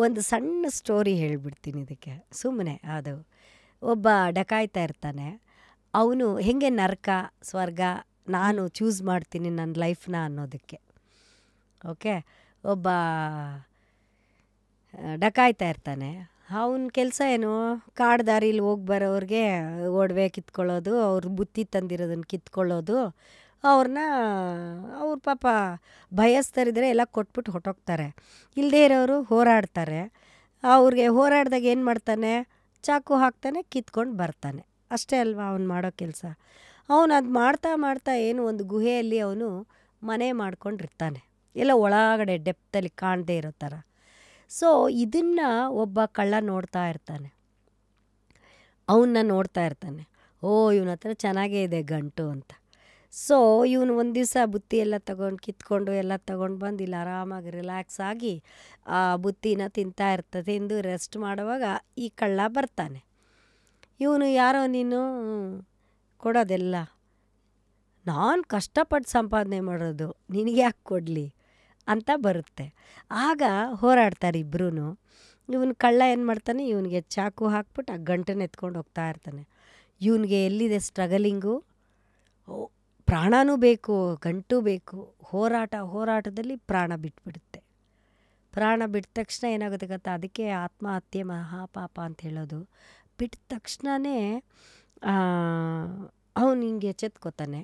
ಒಂದು ಸಣ್ಣ ಸ್ಟೋರಿ ಹೇಳ್ಬಿಡ್ತೀನಿ ಇದಕ್ಕೆ ಸುಮ್ಮನೆ. ಅದು ಒಬ್ಬ ಡಕಾಯ್ತಾ ಇರ್ತಾನೆ. ಅವನು ಹೇಗೆ ನರಕ ಸ್ವರ್ಗ ನಾನು ಚೂಸ್ ಮಾಡ್ತೀನಿ ನನ್ನ ಲೈಫ್ನ ಅನ್ನೋದಕ್ಕೆ. ಓಕೆ, ಒಬ್ಬ ಡಕಾಯ್ತಾ ಇರ್ತಾನೆ. ಅವನ ಕೆಲಸ ಏನು, ಕಾಡು ದಾರಿಲಿ ಹೋಗಿ ಬರೋರಿಗೆ ಒಡವೆ ಕಿತ್ಕೊಳ್ಳೋದು, ಅವ್ರ ಬುತ್ತಿ ತಂದಿರೋದನ್ನು ಕಿತ್ಕೊಳ್ಳೋದು, ಅವ್ರ ಪಾಪ ಭಯಸ್ಥರಿದ್ರೆ ಎಲ್ಲ ಕೊಟ್ಬಿಟ್ಟು ಹೊಟ್ಟೋಗ್ತಾರೆ. ಇಲ್ಲದೇ ಇರೋರು ಹೋರಾಡ್ತಾರೆ. ಅವ್ರಿಗೆ ಹೋರಾಡ್ದಾಗ ಏನು ಮಾಡ್ತಾನೆ, ಚಾಕು ಹಾಕ್ತಾನೆ, ಕಿತ್ಕೊಂಡು ಬರ್ತಾನೆ. ಅಷ್ಟೇ ಅಲ್ವಾ ಅವ್ನು ಮಾಡೋ ಕೆಲಸ. ಅವನು ಅದು ಮಾಡ್ತಾ ಮಾಡ್ತಾ ಏನು ಒಂದು ಗುಹೆಯಲ್ಲಿ ಅವನು ಮನೆ ಮಾಡ್ಕೊಂಡಿರ್ತಾನೆ, ಎಲ್ಲ ಒಳಗಡೆ ಡೆಪ್ತಲ್ಲಿ ಕಾಣದೇ ಇರೋ ಥರ. ಸೊ ಇದನ್ನು ಒಬ್ಬ ಕಳ್ಳ ನೋಡ್ತಾ ಇರ್ತಾನೆ. ಅವನ್ನ ನೋಡ್ತಾ ಇರ್ತಾನೆ, ಓ ಇವನ ಹತ್ರ ಚೆನ್ನಾಗೇ ಇದೆ ಗಂಟು ಅಂತ. ಸೊ ಇವನು ಒಂದು ದಿವಸ ಬುತ್ತಿ ಎಲ್ಲ ತಗೊಂಡು ಕಿತ್ಕೊಂಡು ಎಲ್ಲ ತೊಗೊಂಡು ಬಂದು ಇಲ್ಲಿ ಆರಾಮಾಗಿ ರಿಲ್ಯಾಕ್ಸ್ ಆಗಿ ಆ ಬುತ್ತಿನ ತಿಂದು ರೆಸ್ಟ್ ಮಾಡುವಾಗ ಈ ಕಳ್ಳ ಬರ್ತಾನೆ. ಇವನು, ಯಾರೋ ನೀನು ಕೊಡೋದೆಲ್ಲ, ನಾನು ಕಷ್ಟಪಟ್ಟು ಸಂಪಾದನೆ ಮಾಡೋದು, ನಿನಗೆ ಯಾಕೆ ಕೊಡಲಿ ಅಂತ ಬರುತ್ತೆ. ಆಗ ಹೋರಾಡ್ತಾರೆ ಇಬ್ಬರೂ. ಇವನು ಕಳ್ಳ ಏನು ಮಾಡ್ತಾನೆ, ಇವನಿಗೆ ಚಾಕು ಹಾಕ್ಬಿಟ್ಟು ಆ ಗಂಟನ್ನು ಎತ್ಕೊಂಡು ಹೋಗ್ತಾ ಇರ್ತಾನೆ. ಇವನಿಗೆ ಎಲ್ಲಿದೆ ಸ್ಟ್ರಗಲಿಂಗು, ಪ್ರಾಣನೂ ಬೇಕು, ಗಂಟು ಬೇಕು. ಹೋರಾಟದಲ್ಲಿ ಪ್ರಾಣ ಬಿಟ್ಬಿಡುತ್ತೆ. ಪ್ರಾಣ ಬಿಟ್ಟ ತಕ್ಷಣ ಏನಾಗುತ್ತೆ ಗೊತ್ತಾ, ಅದಕ್ಕೆ ಆತ್ಮಹತ್ಯೆ ಮಹಾಪಾಪ ಅಂತ ಹೇಳೋದು. ಬಿಟ್ಟ ತಕ್ಷಣವೇ ಅವನು ಹಿಂಗೆ ಎಚ್ಚೆತ್ಕೋತಾನೆ.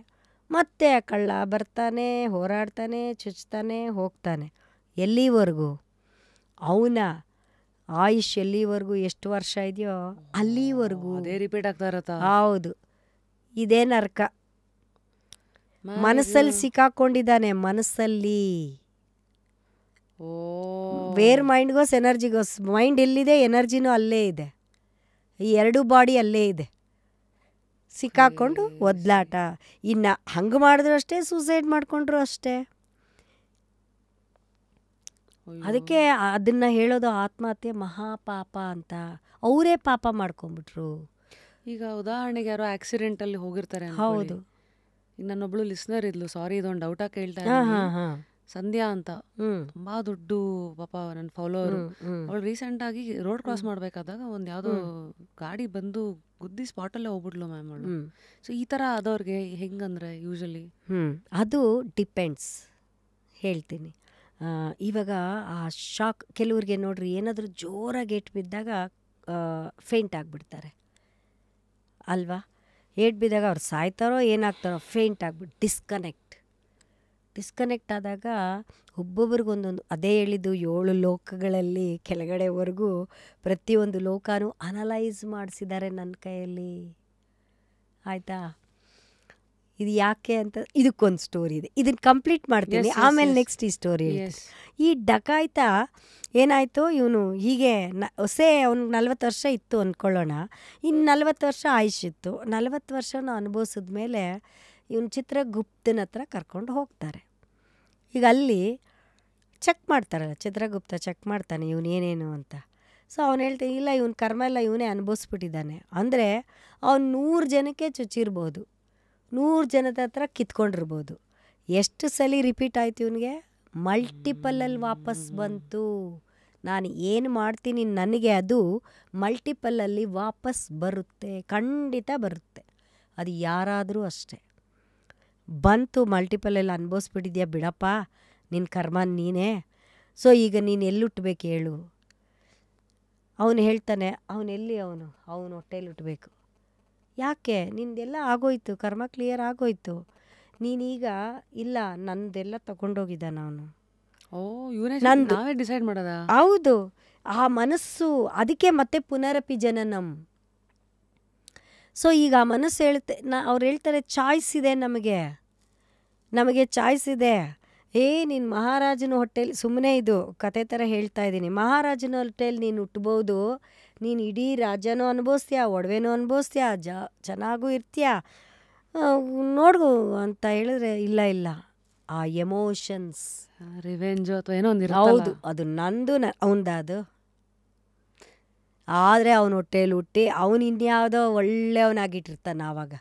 ಮತ್ತೆ ಆ ಕಳ್ಳ ಬರ್ತಾನೆ, ಹೋರಾಡ್ತಾನೆ, ಚುಚ್ತಾನೆ, ಹೋಗ್ತಾನೆ. ಎಲ್ಲಿವರೆಗೂ ಅವನ ಆಯುಷ್ ಎಲ್ಲಿವರೆಗೂ ಎಷ್ಟು ವರ್ಷ ಇದೆಯೋ ಅಲ್ಲಿವರೆಗೂ ಅದೇ ರಿಪೀಟ್ ಆಗ್ತಾ ಇರತ್ತಾ? ಹೌದು, ಇದೇ ನರಕ. ಮನಸ್ಸಲ್ಲಿ ಸಿಕ್ಕಾಕೊಂಡಿದ್ದಾನೆ, ಮನಸ್ಸಲ್ಲಿ. Where mind goes energy goes. Mind ಎಲ್ಲಿದೆ, ಎನರ್ಜಿನೂ ಅಲ್ಲೇ ಇದೆ. ಈ ಎರಡು ಬಾಡಿ ಅಲ್ಲೇ ಇದೆ. ಸಿಕ್ಕಾಕೊಂಡು ಒದ್ಲಾಟ. ಇನ್ನು ಹಂಗೆ ಮಾಡಿದ್ರು ಅಷ್ಟೇ, ಸೂಸೈಡ್ ಮಾಡಿಕೊಂಡ್ರು ಅಷ್ಟೇ. ಅದಕ್ಕೆ ಅದನ್ನು ಹೇಳೋದು ಆತ್ಮಹತ್ಯೆ ಮಹಾಪಾಪ ಅಂತ. ಅವರೇ ಪಾಪ ಮಾಡ್ಕೊಂಬಿಟ್ರು. ಈಗ ಉದಾಹರಣೆಗೆ ಯಾರೋ ಆಕ್ಸಿಡೆಂಟಲ್ಲಿ ಹೋಗಿರ್ತಾರೆ. ಹೌದು. ನನ್ನೊಬ್ಳು ಲಿಸ್ನರ್ ಇದ್ಲು, ಸಾರಿ ಇದೊಂದು ಡೌಟಾ ಕೇಳ್ತಾ ಸಂಧ್ಯಾ ಅಂತ, ತುಂಬಾ ದೊಡ್ಡ ಪಾಪ ನನ್ನ ಫಾಲೋವರು. ಅವಳು ರೀಸೆಂಟ್ ಆಗಿ ರೋಡ್ ಕ್ರಾಸ್ ಮಾಡ್ಬೇಕಾದಾಗ ಒಂದು ಯಾವುದೋ ಗಾಡಿ ಬಂದು ಗುದ್ದಿ ಸ್ಪಾಟಲ್ಲೇ ಹೋಗ್ಬಿಡ್ಲು ಮ್ಯಾಮ್ ಅವಳು. ಸೊ ಈ ಥರ ಆದವ್ರಿಗೆ ಹೆಂಗಂದ್ರೆ ಯೂಶಲಿ ಅದು ಡಿಪೆಂಡ್ಸ್ ಹೇಳ್ತೀನಿ. ಇವಾಗ ಆ ಶಾಕ್ ಕೆಲವ್ರಿಗೆ ನೋಡ್ರಿ, ಏನಾದರೂ ಜೋರಾಗಿ ಏಟು ಬಿದ್ದಾಗ ಫೇಂಟ್ ಆಗಿಬಿಡ್ತಾರೆ ಅಲ್ವಾ. ಏಟು ಬಿದ್ದಾಗ ಅವ್ರು ಸಾಯ್ತಾರೋ ಏನಾಗ್ತಾರೋ, ಫೇಂಟ್ ಆಗಿಬಿಟ್ಟು ಡಿಸ್ಕನೆಕ್ಟ್ ಆದಾಗ ಒಬ್ಬೊಬ್ರಿಗೊಂದೊಂದು, ಅದೇ ಹೇಳಿದ್ದು 7 ಲೋಕಗಳಲ್ಲಿ ಕೆಳಗಡೆವರೆಗೂ ಪ್ರತಿಯೊಂದು ಲೋಕನೂ ಅನಲೈಸ್ ಮಾಡಿಸಿದ್ದಾರೆ ನನ್ನ ಕೈಯಲ್ಲಿ. ಆಯಿತಾ, ಇದು ಯಾಕೆ ಅಂತ ಇದಕ್ಕೊಂದು ಸ್ಟೋರಿ ಇದೆ. ಇದನ್ನು ಕಂಪ್ಲೀಟ್ ಮಾಡ್ತೀನಿ, ಆಮೇಲೆ ನೆಕ್ಸ್ಟ್ ಈ ಸ್ಟೋರಿ. ಈ ಡಕಾಯ್ತ ಏನಾಯಿತು, ಇವನು ಹೀಗೆ ಅವ್ನಿಗೆ 40 ವರ್ಷ ಇತ್ತು ಅಂದ್ಕೊಳ್ಳೋಣ. ಇನ್ನು 40 ವರ್ಷ ಆಯುಷ್ಯಿತ್ತು. 40 ವರ್ಷನ ಅನುಭವಿಸಿದ ಮೇಲೆ ಇವನು ಚಿತ್ರಗುಪ್ತನ ಹತ್ರ ಕರ್ಕೊಂಡು ಹೋಗ್ತಾರೆ. ಈಗ ಅಲ್ಲಿ ಚೆಕ್ ಮಾಡ್ತಾರಲ್ಲ, ಚಿತ್ರಗುಪ್ತ ಚೆಕ್ ಮಾಡ್ತಾನೆ ಇವನು ಏನೇನು ಅಂತ. ಸೊ ಅವ್ನು ಹೇಳ್ತಾನೆ, ಇಲ್ಲ ಇವನು ಕರ್ಮ ಎಲ್ಲ ಇವನೇ ಅನುಭವಿಸ್ಬಿಟ್ಟಿದ್ದಾನೆ. ಅಂದರೆ ಅವ್ನು 100 ಜನಕ್ಕೆ ಚುಚ್ಚಿರ್ಬೋದು, 100 ಜನದ ಹತ್ರ ಕಿತ್ಕೊಂಡಿರ್ಬೋದು. ಎಷ್ಟು ಸಲ ರಿಪೀಟ್ ಆಯ್ತು ಇವನಿಗೆ, ಮಲ್ಟಿಪಲ್ಲಲ್ಲಿ ವಾಪಸ್ ಬಂತು. ನಾನು ಏನು ಮಾಡ್ತೀನಿ ನನಗೆ ಅದು ಮಲ್ಟಿಪಲ್ಲಲ್ಲಿ ವಾಪಸ್ ಬರುತ್ತೆ, ಖಂಡಿತ ಬರುತ್ತೆ. ಅದು ಯಾರಾದರೂ ಅಷ್ಟೆ. ಬಂತು, ಮಲ್ಟಿಪಲ್ಲಲ್ಲಿ ಅನುಭವಿಸ್ಬಿಟ್ಟಿದ್ಯಾ, ಬಿಡಪ್ಪ ನಿನ್ನ ಕರ್ಮ ನೀನೇ. ಸೊ ಈಗ ನೀನು ಎಲ್ಲಿ ಹುಟ್ಟಬೇಕು ಹೇಳು. ಅವನು ಹೇಳ್ತಾನೆ, ಅವನು ಹೊಟ್ಟೆಯಲ್ಲಿ ಹುಟ್ಟಬೇಕು. ಯಾಕೆ, ನಿಂದೆಲ್ಲ ಆಗೋಯ್ತು, ಕರ್ಮ ಕ್ಲಿಯರ್ ಆಗೋಯ್ತು. ನೀನೀಗ ಇಲ್ಲ, ನಂದೆಲ್ಲ ತಗೊಂಡೋಗಿದ್ದಾನೆ ಅವನು. ನಂದು ಡಿಸೈಡ್ ಮಾಡೋದ. ಹೌದು, ಆ ಮನಸ್ಸು. ಅದಕ್ಕೆ ಮತ್ತೆ ಪುನರಪಿ ಜನನಂ. ಸೊ ಈಗ ಆ ಮನಸ್ಸು ಅವ್ರು ಹೇಳ್ತಾರೆ, ಚಾಯ್ಸ್ ಇದೆ, ನಮಗೆ ಚಾಯ್ಸ್ ಇದೆ. ನೀನು ಮಹಾರಾಜನ ಹೊಟ್ಟೆಲಿ, ಸುಮ್ಮನೆ ಇದು ಕತೆ ಥರ ಹೇಳ್ತಾ ಇದ್ದೀನಿ, ಮಹಾರಾಜನ ಹೊಟ್ಟೆಲಿ ನೀನು ಹುಟ್ಬೋದು, ನೀನು ಇಡೀ ರಾಜ್ಯನೂ ಅನುಭವಿಸ್ತೀಯ, ಒಡವೆನೂ ಅನುಭವಿಸ್ತೀಯ, ಚೆನ್ನಾಗೂ ಇರ್ತೀಯ, ನೋಡ್ಗು ಅಂತ ಹೇಳಿದ್ರೆ, ಇಲ್ಲ ಆ ಎಮೋಷನ್ಸ್, ರಿವೆಂಜ್ ಅಥವಾ ಏನೋ ಒಂದು, ಹೌದು ಅದು ನಂದು, ಅವನದು. ಆದರೆ ಅವನ ಹೊಟ್ಟೆಯಲ್ಲಿ ಹುಟ್ಟಿ ಅವನು ಇನ್ಯಾವುದೋ ಒಳ್ಳೆಯವನಾಗಿಟ್ಟಿರ್ತಾನೆ. ಆವಾಗ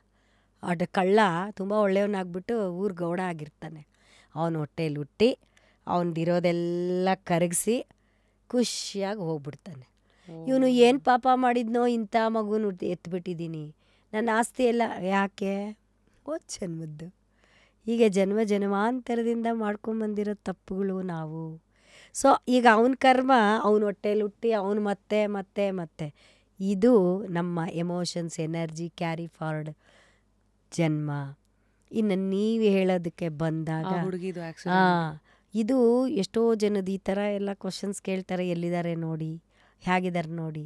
ಕಳ್ಳ ತುಂಬ ಒಳ್ಳೆಯವನಾಗ್ಬಿಟ್ಟು ಊರು ಗೌಡ ಆಗಿರ್ತಾನೆ. ಅವನ ಹೊಟ್ಟೆಯಲ್ಲಿ ಹುಟ್ಟಿ ಅವನದಿರೋದೆಲ್ಲ ಕರಗಿಸಿ ಖುಷಿಯಾಗಿ ಹೋಗ್ಬಿಡ್ತಾನೆ. ಓ ಇವನು ಏನು ಪಾಪ ಮಾಡಿದ್ನೋ ಇಂಥ ಮಗುನ ಎತ್ಬಿಟ್ಟಿದ್ದೀನಿ, ನನ್ನ ಆಸ್ತಿ ಎಲ್ಲ ಯಾಕೆ, ಹೋದ ಜನ್ಮದ್ದು. ಹೀಗೆ ಜನ್ಮ ಜನ್ಮಾಂತರದಿಂದ ಮಾಡ್ಕೊಂಬಂದಿರೋ ತಪ್ಪುಗಳು ನಾವು. ಸೊ ಈಗ ಅವನ ಕರ್ಮ ಅವನ ಹೊಟ್ಟೆಲಿ ಹುಟ್ಟಿ ಅವನು ಮತ್ತೆ ಮತ್ತೆ ಮತ್ತೆ ಇದು ನಮ್ಮ ಎಮೋಷನ್ಸ್ ಎನರ್ಜಿ ಕ್ಯಾರಿ ಫಾರ್ವರ್ಡ್ ಜನ್ಮ. ಇನ್ನು ನೀವು ಹೇಳೋದಕ್ಕೆ ಆ ಬಂದಾಗ ಹುಡುಗಿದು ಹಾಂ, ಆಕ್ಸಿಡೆಂಟ್. ಇದು ಎಷ್ಟೋ ಜನದ ಈ ಥರ ಎಲ್ಲ ಕ್ವಶನ್ಸ್ ಕೇಳ್ತಾರೆ, ಎಲ್ಲಿದ್ದಾರೆ ನೋಡಿ, ಹೇಗಿದ್ದಾರೆ ನೋಡಿ.